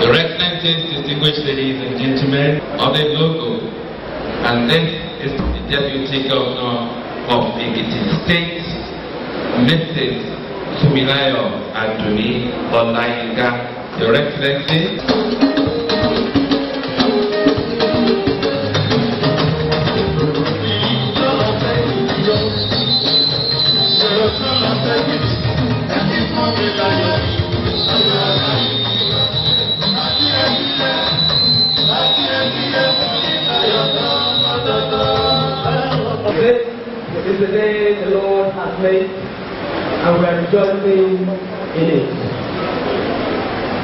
Your Excellencies, distinguished ladies and gentlemen of the logo, and this is the Deputy Governor of Ekiti State, Mrs. Fumilayo Aduni Olayinka. Your Excellency. This is the day the Lord has made, and we are rejoicing in it.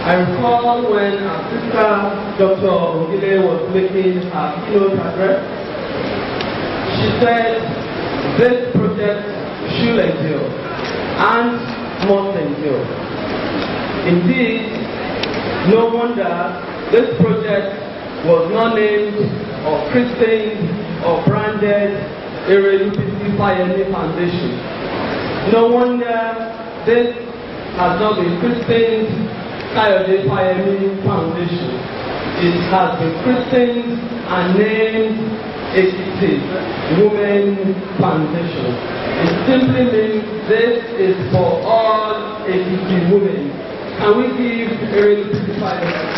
I recall when our sister, Dr. Ogile, was making her keynote address, she said this project should endure and must endure. Indeed, no wonder this project was not named or christened or branded Ado-ekiti Foundation. No wonder this has not been christened Ado-ekiti Foundation. It has been christened and named Ekiti Women Foundation. It simply means this is for all Ekiti women. Can we give Ado-ekiti Foundation?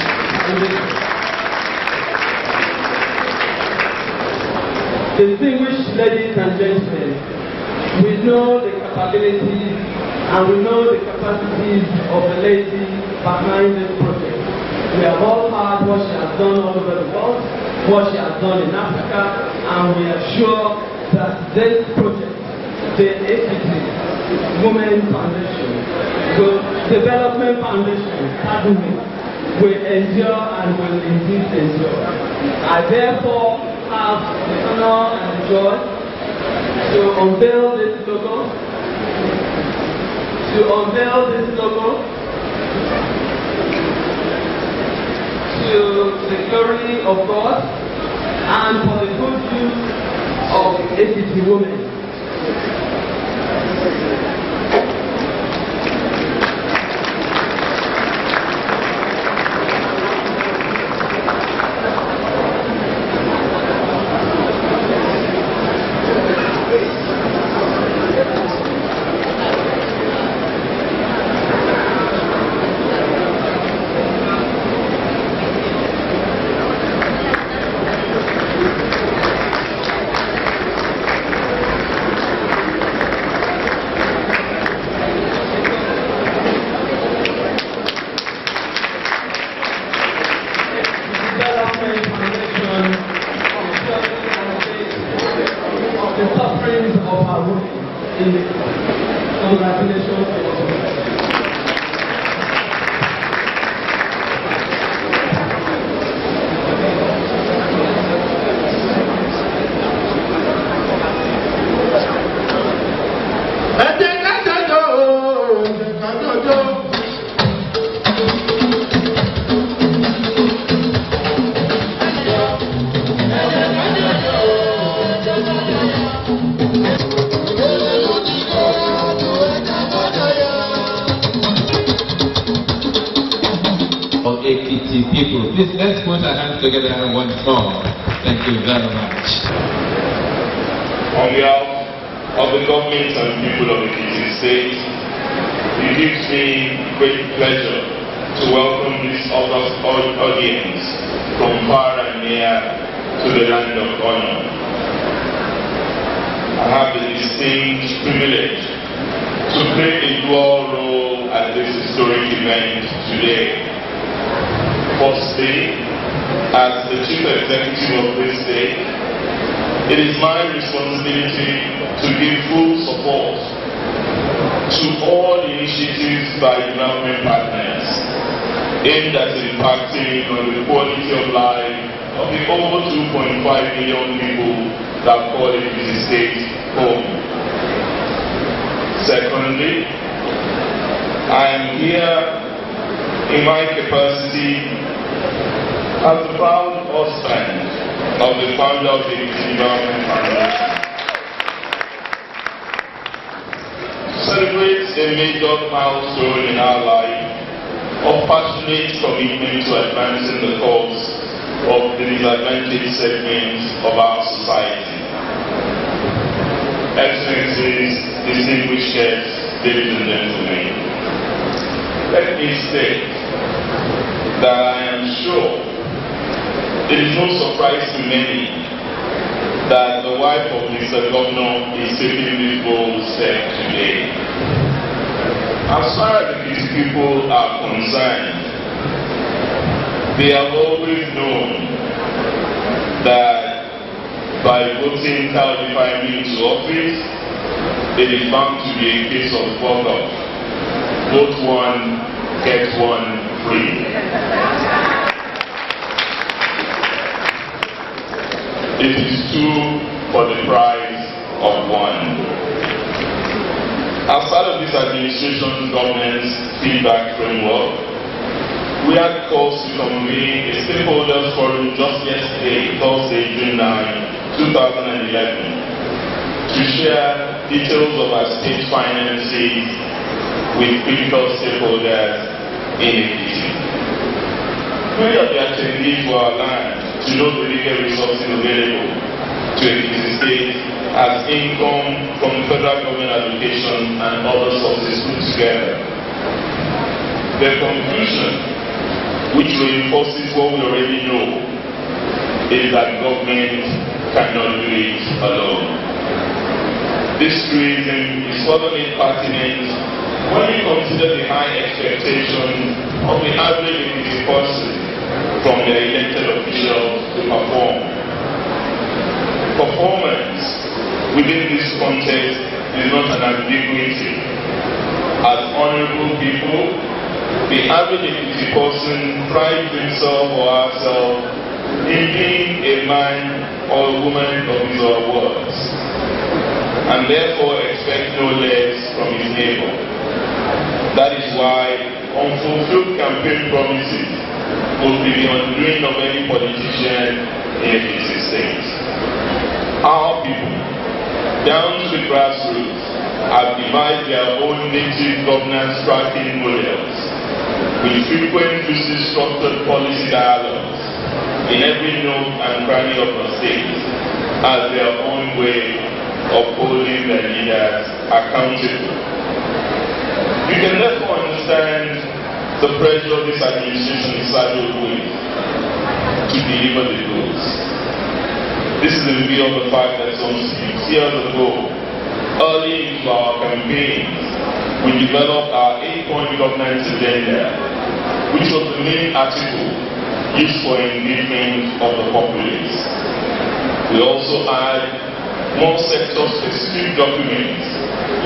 Distinguished ladies and gentlemen, we know the capabilities and we know the capacities of the lady behind this project. We have all heard what she has done all over the world, what she has done in Africa, and we are sure that this project, the Ekiti Women Foundation, the Development Foundation, pardon me, will endure and will indeed endure. I therefore have the honor and the joy to unveil this logo, to the glory of God and for the good use of Ekiti women. The sufferings of our women in the congratulations to us. Ekiti people, please let's put our hands together in one song. Thank you very much. On behalf of the government and people of Ekiti State, it gives me great pleasure to welcome this august audience from far and near to the land of honor. I have the distinct privilege to play a dual role at this historic event today. Firstly, as the Chief Executive of this state, it is my responsibility to give full support to all initiatives by development partners aimed at impacting on the quality of life of the over 2.5 million people that call Ekiti State home. Secondly, I am here in my capacity as the proud husband of the founder of the Development Foundation, to celebrate a major milestone in our life of passionate commitment to advancing the cause of the disadvantaged segments of our society. Excellencies, distinguished guests, ladies and gentlemen, let me state that I am sure it is no surprise to many that the wife of Mr. Governor is taking this bold step today. As far as these people are concerned, they have always known that by voting Taoiseach into office, it is bound to be a case of vote off. Vote one, get one free. It is two for the price of one. As part of this administration's governance feedback framework, we had calls to convene a stakeholders forum just yesterday, Thursday, June 9, 2011, to share details of our state finances with critical stakeholders in Ekiti. Many of the attendees were aligned to know the legal resources available to Ekiti State as income from federal government allocation and other sources put together. The conclusion, which reinforces what we already know, is that government cannot do it alone. This reason is further made pertinent when you consider the high expectations of the average Ekiti person from their elected officials to perform. Performance within this context is not an ambiguity. As honorable people, the average Ekiti person prides himself or herself in being a man or a woman of his or her words, and therefore expect no less from his neighbor. That is why unfulfilled campaign promises will be the undoing of any politician in Ekiti State. Our people, down to the grassroots, have devised their own native governance tracking models with frequent structured policy dialogues in every nook and cranny of the state as their own way of holding their leaders accountable. You can therefore understand the pressure this administration is saddled with to deliver the goods. This is in view of the fact that some 6 years ago, early into our campaigns, we developed our 8-point governance agenda, which was the main article used for engagement of the populace. We also had more sector-specific documents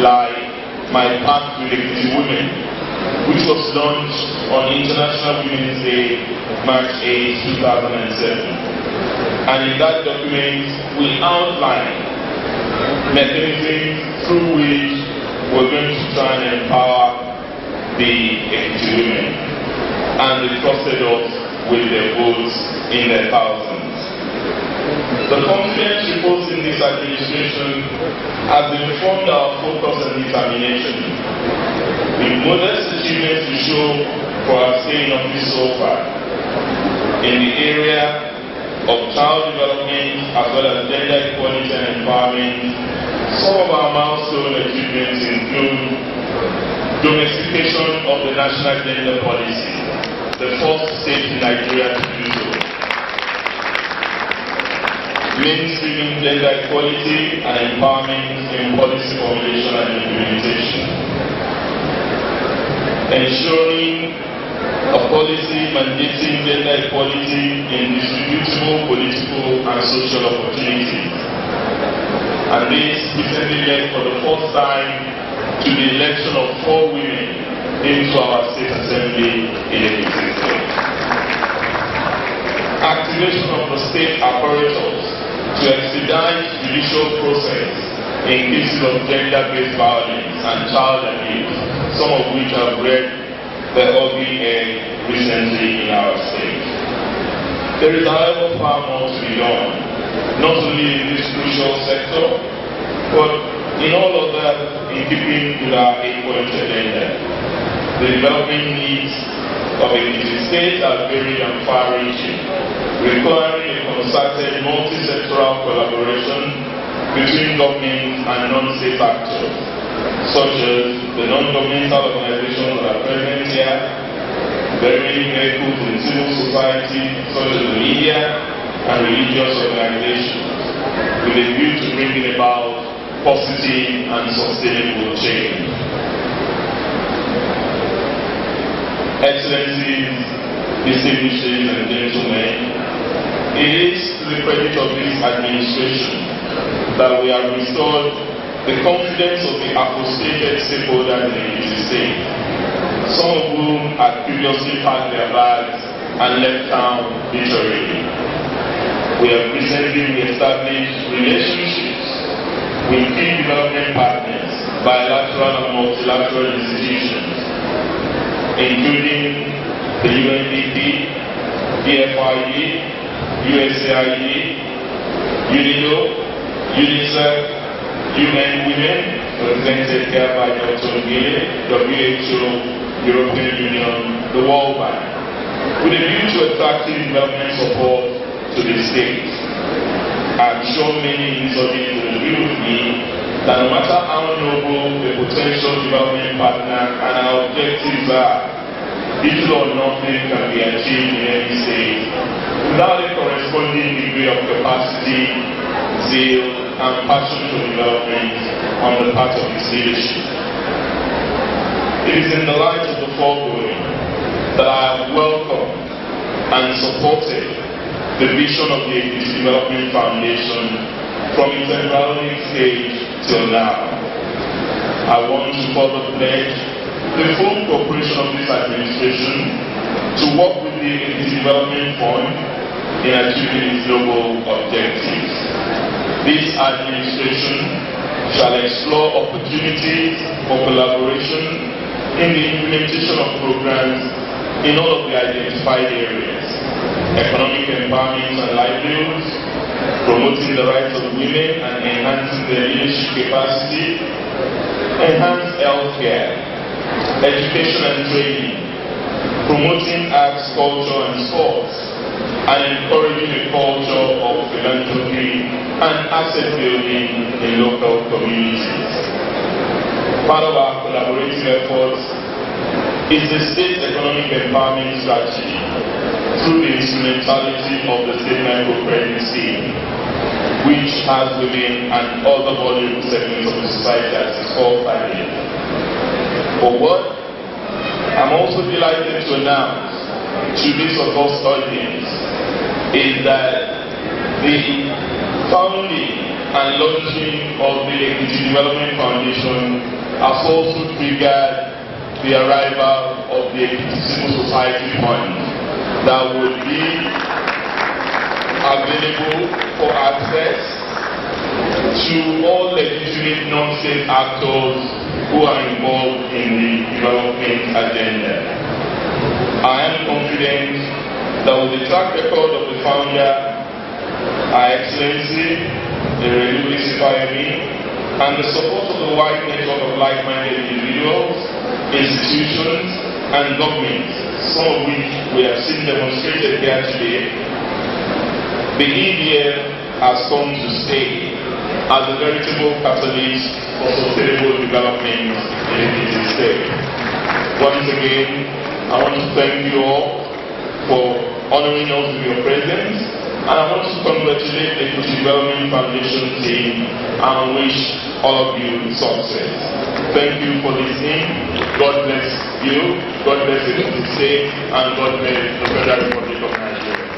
like My Path to Ekiti Women, which was launched on International Women's Day, March 8, 2007. And in that document, we outlined mechanisms through which we're going to try and empower the Ekiti women, and they trusted us with their votes in their thousands. The confidence reposed in this administration has informed our focus and determination, with modest achievements to show for our stay in office so far. In the area of child development as well as gender equality and empowerment, some of our milestone achievements include domestication of the national gender policy, the first state in Nigeria to do so. Mainstreaming gender equality and empowerment in policy formulation and implementation. Ensuring a policy mandating gender equality in distributable political and social opportunities. And this recently led for the first time to the election of 4 women into our state assembly in Ekiti State. Activation of the state apparatus to expedite judicial process in cases of gender-based violence and child abuse, some of which have read the ugly egg recently in our state. There is, however, far more to be done, not only in this crucial sector, but in all of that in keeping with our 8-point agenda. The development needs of Ekiti State are varied and far-reaching, requiring a concerted multi-sectoral collaboration between government and non-state actors, such as the non-governmental organizations that are present here, very many vehicles in civil society, such as the media and religious organizations, with a view to bringing about positive and sustainable change. Excellencies, distinguished ladies and gentlemen, it is to the credit of this administration that we have restored the confidence of the associated stakeholders in the state, some of whom had previously packed their bags and left town literally. We have recently established relationships with key development partners, bilateral and multilateral institutions, including the UNDP, EFIE, USAID, UNIDO, UNICEF, UN Women, represented here by Dr. Gile, WHO, European Union, the World Bank, with a view to attracting development support to the state. I'm sure many in this audience will agree with me that no matter how noble a potential development partner and our objectives are, little or nothing can be achieved in any state without a corresponding degree of capacity, zeal, and passion for development on the part of its leadership. It is in the light of the foregoing that I have welcomed and supported the vision of the Ekiti Development Foundation from its embryonic stage till now. I want to further pledge the full cooperation of this administration to work with the Ekiti Development Fund in achieving its global objectives. This administration shall explore opportunities for collaboration in the implementation of programs in all of the identified areas: economic empowerment and livelihoods, promoting the rights of women and enhancing their leadership capacity, enhanced healthcare, education and training, promoting arts, culture and sports, and encouraging a culture of philanthropy and asset building in local communities. Part of our collaborative efforts is the state economic empowerment strategy through the instrumentality of the state microcredit scheme, which has within and other valuable segments of the society as its core family. For what? I'm also delighted to announce to this august audience is that the founding and launching of the Ekiti Development Foundation has also triggered the arrival of the Ekiti Civil Society Fund that would be available for access to all legitimate non-state actors who are involved in the development agenda. I am confident that with the track record of the founder, Her Excellency, the Reluwi Sifayemi, and the support of the wide network of like-minded individuals, institutions, and governments, some of which we have seen demonstrated here today, the EDF has come to stay as a veritable catalyst for sustainable development in the Ekiti State. Once again, I want to thank you all for honoring us with your presence, and I want to congratulate the Ekiti Development Foundation team and wish all of you success. Thank you for listening. God bless you, God bless the Ekiti State, and God bless the Federal Republic of Nigeria.